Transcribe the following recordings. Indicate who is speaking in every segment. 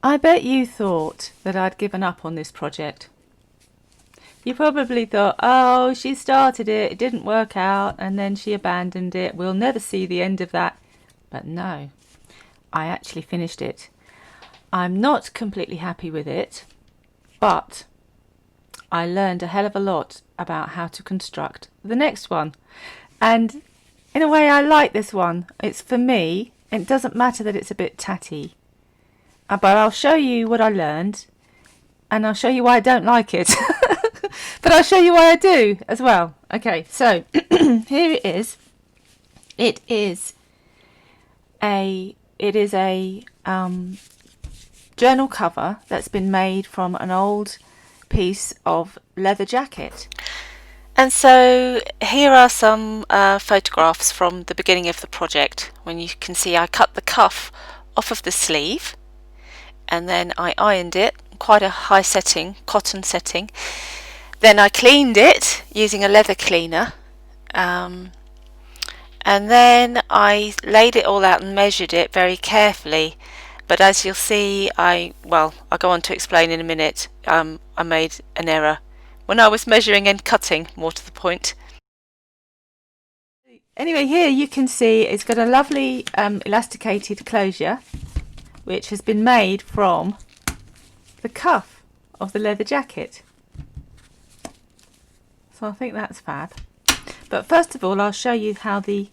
Speaker 1: I bet you thought that I'd given up on this project. You probably thought, oh, she started it, it didn't work out, and then she abandoned it. We'll never see the end of that. But no, I actually finished it. I'm not completely happy with it, but I learned a hell of a lot about how to construct the next one. And in a way, I like this one. It's for me. It doesn't matter that it's a bit tatty. But I'll show you what I learned, and I'll show you why I don't like it. But I'll show you why I do as well. Okay, so here it is. It is a journal cover that's been made from an old piece of leather jacket. And so here are some photographs from the beginning of the project. When you can see I cut the cuff off of the sleeve, and then I ironed it, quite a high setting, cotton setting. Then I cleaned it using a leather cleaner, and then I laid it all out and measured it very carefully. But as you'll see, I'll go on to explain in a minute, I made an error when I was measuring and cutting, more to the point. Anyway, here you can see it's got a lovely elasticated closure, which has been made from the cuff of the leather jacket. So I think that's fab. But first of all, I'll show you how the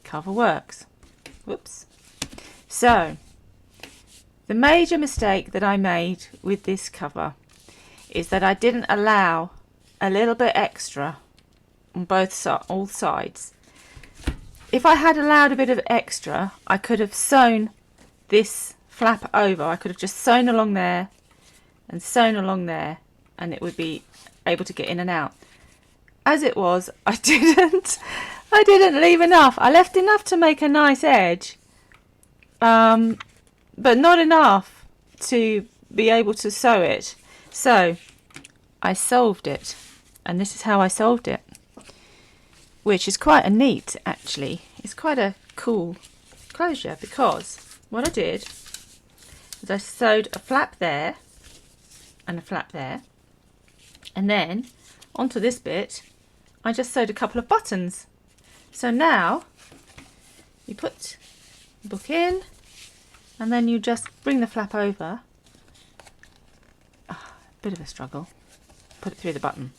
Speaker 1: cover works. Whoops. So, the major mistake that I made with this cover is that I didn't allow a little bit extra on all sides. If I had allowed a bit of extra, I could have sewn this flap over. I could have just sewn along there and sewn along there, and it would be able to get in and out. As it was, I didn't leave enough. I left enough to make a nice edge, but not enough to be able to sew it. So I solved it, and this is how I solved it, which is quite a neat, actually. It's quite a cool closure, because what I did is I sewed a flap there and a flap there, and then onto this bit I just sewed a couple of buttons. So now you put the book in, and then you just bring the flap over. Bit of a struggle. Put it through the button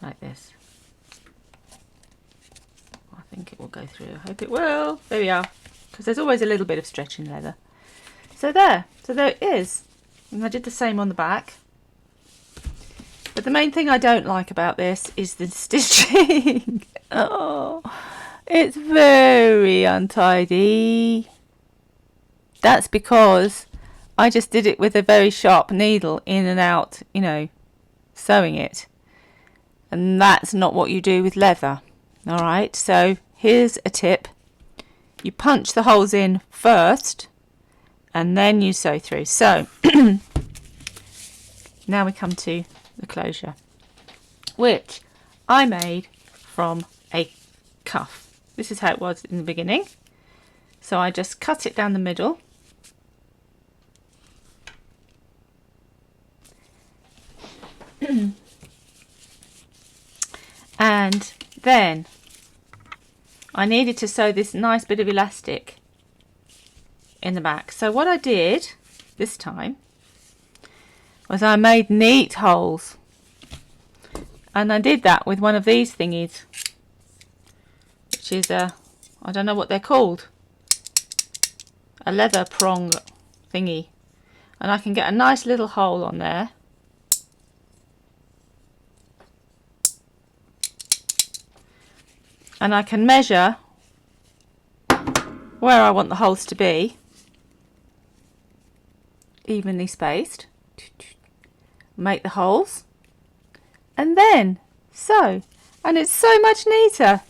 Speaker 1: like this. I think it will go through. I hope it will. There we are. Because there's always a little bit of stretch in leather. So there it is. And I did the same on the back. But the main thing I don't like about this is the stitching. Oh, it's very untidy. That's because I just did it with a very sharp needle in and out, sewing it. And that's not what you do with leather. Alright, so here's a tip. You punch the holes in first, and then you sew through. So, now we come to the closure, which I made from a cuff. This is how it was in the beginning. So I just cut it down the middle. And then I needed to sew this nice bit of elastic in the back. So what I did this time was I made neat holes, and I did that with one of these thingies, which is I don't know what they're called, a leather prong thingy, and I can get a nice little hole on there. And I can measure where I want the holes to be, evenly spaced. Make the holes, and then sew, and it's so much neater.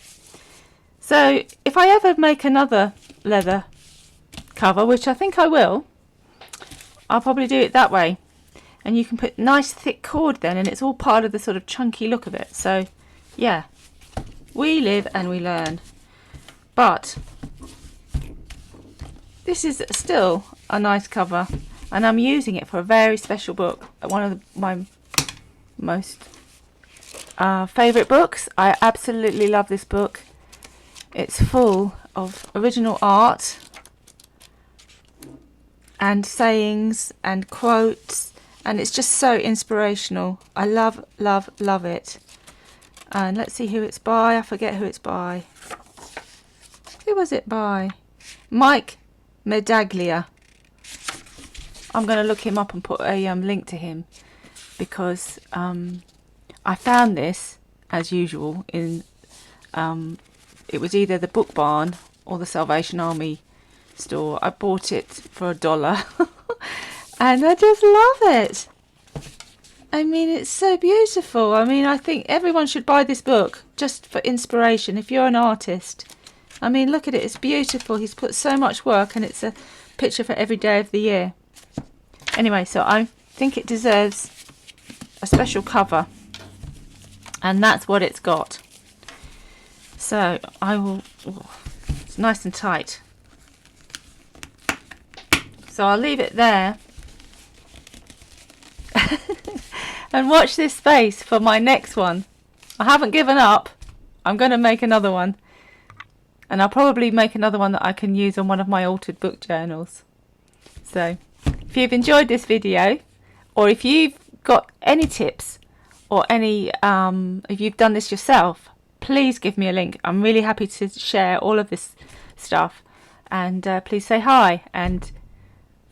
Speaker 1: So if I ever make another leather cover, which I think I will, I'll probably do it that way, and you can put nice thick cord then, and it's all part of the sort of chunky look of it. So yeah, we live and we learn. But this is still a nice cover, and I'm using it for a very special book. One of my most favourite books. I absolutely love this book. It's full of original art and sayings and quotes, and it's just so inspirational. I love, love, love it. And let's see who it's by. I forget who it's by. Who was it by? Mike Medaglia. I'm going to look him up and put a link to him, because I found this, as usual, in it was either the Book Barn or the Salvation Army store. I bought it for $1 and I just love it. I mean, it's so beautiful. I mean, I think everyone should buy this book just for inspiration if you're an artist. I mean, look at it, it's beautiful. He's put so much work, and it's a picture for every day of the year. Anyway, so I think it deserves a special cover, and that's what it's got. So I will, it's nice and tight. So I'll leave it there and watch this space for my next one. I haven't given up. I'm going to make another one. And I'll probably make another one that I can use on one of my altered book journals. So if you've enjoyed this video, or if you've got any tips, or any if you've done this yourself, please give me a link. I'm really happy to share all of this stuff. And please say hi and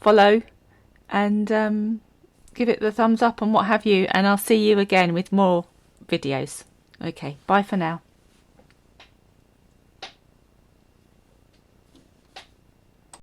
Speaker 1: follow, and give it the thumbs up and what have you. And I'll see you again with more videos. Okay, bye for now.